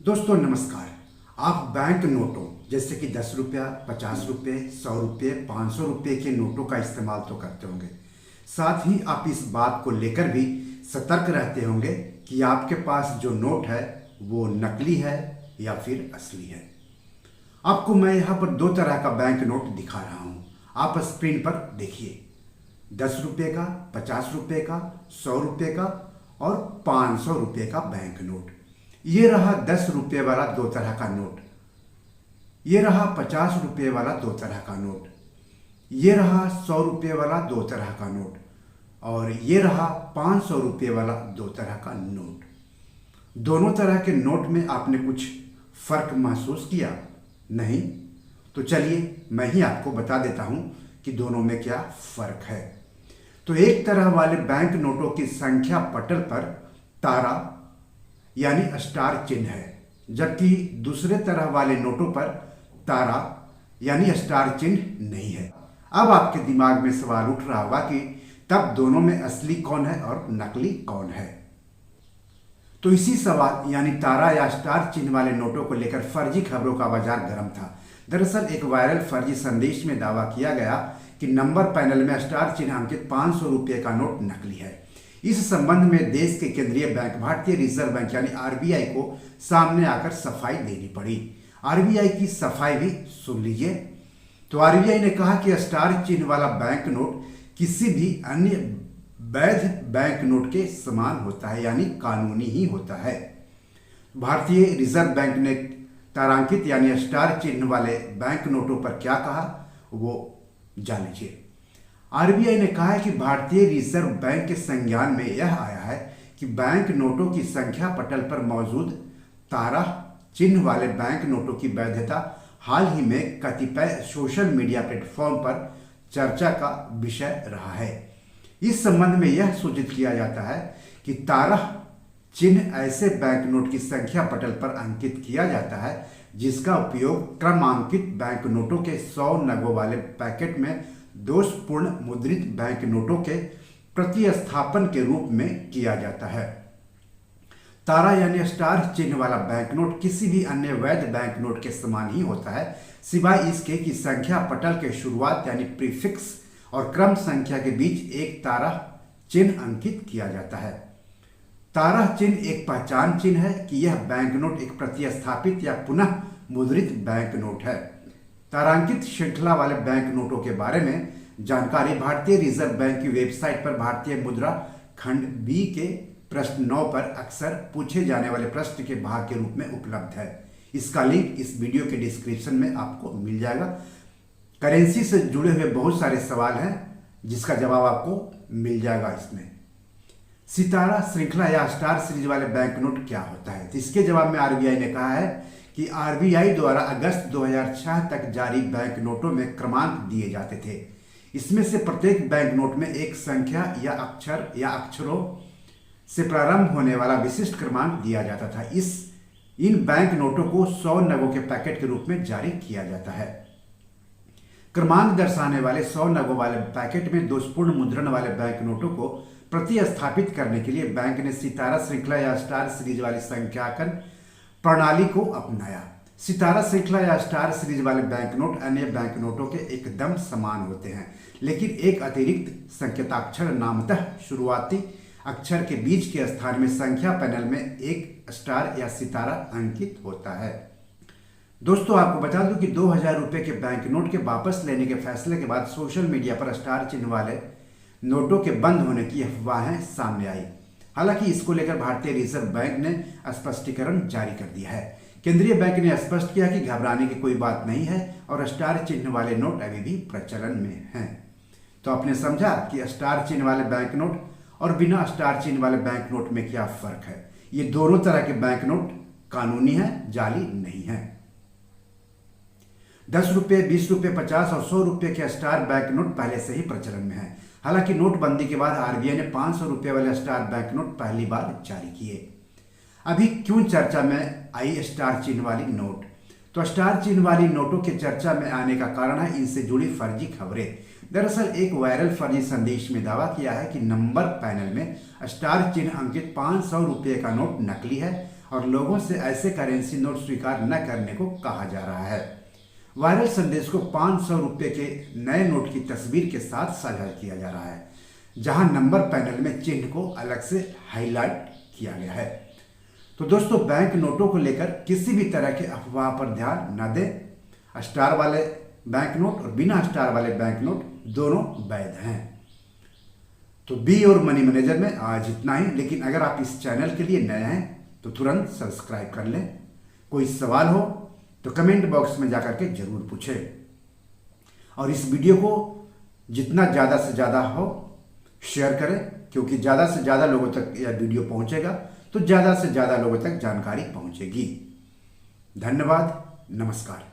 दोस्तों नमस्कार। आप बैंक नोटों जैसे कि 10 रुपया, 50 रुपये, 100 रुपये, 500 रुपये के नोटों का इस्तेमाल तो करते होंगे। साथ ही आप इस बात को लेकर भी सतर्क रहते होंगे कि आपके पास जो नोट है वो नकली है या फिर असली है। आपको मैं यहाँ पर दो तरह का बैंक नोट दिखा रहा हूँ। आप स्क्रीन पर देखिए, 10 रुपये का, 50 रुपये का, 100 रुपये का और 500 रुपये का बैंक नोट। ये रहा 10 रुपये वाला दो तरह का नोट, ये रहा 50 रुपये वाला दो तरह का नोट, ये रहा 100 रुपये वाला दो तरह का नोट और ये रहा 500 रुपये वाला दो तरह का नोट। दोनों तरह के नोट में आपने कुछ फर्क महसूस किया? नहीं? तो चलिए मैं ही आपको बता देता हूं कि दोनों में क्या फर्क है। तो एक तरह वाले बैंक नोटों की संख्या पटल पर तारा यानी स्टार चिन्ह है, जबकि दूसरे तरह वाले नोटों पर तारा यानी स्टार चिन्ह नहीं है। अब आपके दिमाग में सवाल उठ रहा होगा कि तब दोनों में असली कौन है और नकली कौन है। तो इसी सवाल यानी तारा या स्टार चिन्ह वाले नोटों को लेकर फर्जी खबरों का बाजार गर्म था। दरअसल एक वायरल फर्जी संदेश में दावा किया गया कि नंबर पैनल में स्टार चिन्ह अंकित 500 रुपये का नोट नकली है। इस संबंध में देश के केंद्रीय बैंक भारतीय रिजर्व बैंक यानी आरबीआई को सामने आकर सफाई देनी पड़ी। आरबीआई की सफाई भी सुन लीजिए। तो आरबीआई ने कहा कि स्टार चिन्ह वाला बैंक नोट किसी भी अन्य वैध बैंक नोट के समान होता है, यानी कानूनी ही होता है। भारतीय रिजर्व बैंक ने तारांकित यानी स्टार चिन्ह वाले बैंक नोटों पर क्या कहा वो जान लीजिए। आरबीआई ने कहा है कि भारतीय रिजर्व बैंक के संज्ञान में यह आया है कि बैंक नोटों की संख्या पटल पर मौजूद तारा चिन्ह वाले बैंक नोटों की वैधता हाल ही में कतिपय सोशल मीडिया प्लेटफॉर्म पर चर्चा का विषय रहा है। इस संबंध में यह सूचित किया जाता है कि तारा चिन्ह ऐसे बैंक नोट की संख्या पटल पर अंकित किया जाता है जिसका उपयोग क्रमांकित बैंक नोटों के 100 नगों वाले पैकेट में दोषपूर्ण मुद्रित बैंक नोटों के प्रतिस्थापन के रूप में किया जाता है। तारा यानी स्टार चिन्ह वाला बैंक नोट किसी भी अन्य वैध बैंक नोट के समान ही होता है, सिवाय इसके कि संख्या पटल के शुरुआत यानी प्रीफिक्स और क्रम संख्या के बीच एक तारा चिन्ह अंकित किया जाता है। तारा चिन्ह एक पहचान चिन्ह है कि यह बैंक नोट एक प्रतिस्थापित या पुनः मुद्रित बैंक नोट है। तारांकित श्रृंखला वाले बैंक नोटों के बारे में जानकारी भारतीय रिजर्व बैंक की वेबसाइट पर भारतीय मुद्रा खंड बी के प्रश्न 9 पर अक्सर पूछे जाने वाले प्रश्न के भाग के रूप में उपलब्ध है। इसका लिंक इस वीडियो के डिस्क्रिप्शन में आपको मिल जाएगा। करेंसी से जुड़े हुए बहुत सारे सवाल हैं जिसका जवाब आपको मिल जाएगा इसमें। सितारा श्रृंखला या स्टार सीरीज वाले बैंक नोट क्या होता है? तो इसके जवाब में आरबीआई ने कहा है कि आरबीआई द्वारा अगस्त 2006 तक जारी बैंक नोटों में क्रमांक दिए जाते थे। इसमें से प्रत्येक बैंक नोट में एक संख्या या अक्षर या अक्षरों से प्रारंभ होने वाला विशिष्ट क्रमांक दिया जाता था। इन बैंक नोटों को 100 नगों के पैकेट के रूप में जारी किया जाता है। क्रमांक दर्शाने वाले 100 नगों वाले पैकेट में दोषपूर्ण मुद्रण वाले बैंक नोटों को प्रतिस्थापित करने के लिए बैंक ने सितारा श्रृंखला या स्टार सीरीज वाली संख्याकन प्रणाली को अपनाया। सितारा श्रृंखला या स्टार सीरीज वाले बैंक नोट अन्य बैंक नोटों के एकदम समान होते हैं, लेकिन एक अतिरिक्त संकेताक्षर नामतः शुरुआती अक्षर के बीच के स्थान में संख्या पैनल में एक स्टार या सितारा अंकित होता है। दोस्तों आपको बता दूं कि 2000 रुपये के बैंक नोट के वापस लेने के फैसले के बाद सोशल मीडिया पर स्टार चिन्ह वाले नोटों के बंद होने की अफवाहें सामने आई। हालांकि इसको लेकर भारतीय रिजर्व बैंक ने स्पष्टीकरण जारी कर दिया है। केंद्रीय बैंक ने स्पष्ट किया कि घबराने की कोई बात नहीं है और स्टार चिन्ह वाले नोट अभी भी प्रचलन में हैं। तो आपने समझा कि स्टार चिन्ह वाले बैंक नोट और बिना स्टार चिन्ह वाले बैंक नोट में क्या फर्क है। ये दोनों तरह के बैंक नोट कानूनी है, जाली नहीं है। 10 रुपये, 20 रुपये, 50 और 100 रुपये के स्टार बैंक नोट पहले से ही प्रचलन में है। हालांकि नोटबंदी के बाद आरबीआई ने 500 रुपये वाले स्टार बैंक नोट पहली बार जारी किए। अभी क्यों चर्चा में आई स्टार चिन्ह वाली नोट? तो स्टार चिन्ह वाली नोटों के चर्चा में आने का कारण है इनसे जुड़ी फर्जी खबरें। दरअसल एक वायरल फर्जी संदेश में दावा किया है कि नंबर पैनल में स्टार चिन्ह अंकित 500 रुपये का नोट नकली है और लोगों से ऐसे करेंसी नोट स्वीकार न करने को कहा जा रहा है। वायरल संदेश को 500 रुपये के नए नोट की तस्वीर के साथ साझा किया जा रहा है, जहां नंबर पैनल में चिन्ह को अलग से हाईलाइट किया गया है। तो दोस्तों, बैंक नोटों को लेकर किसी भी तरह के अफवाह पर ध्यान न दें। स्टार वाले बैंक नोट और बिना स्टार वाले बैंक नोट दोनों वैध हैं। तो बी और मनी मैनेजर में आज इतना ही, लेकिन अगर आप इस चैनल के लिए नए हैं तो तुरंत सब्सक्राइब कर लें। कोई सवाल हो तो कमेंट बॉक्स में जाकर के जरूर पूछें, और इस वीडियो को जितना ज़्यादा से ज़्यादा हो शेयर करें, क्योंकि ज़्यादा से ज़्यादा लोगों तक यह वीडियो पहुंचेगा तो ज़्यादा से ज़्यादा लोगों तक जानकारी पहुंचेगी। धन्यवाद, नमस्कार।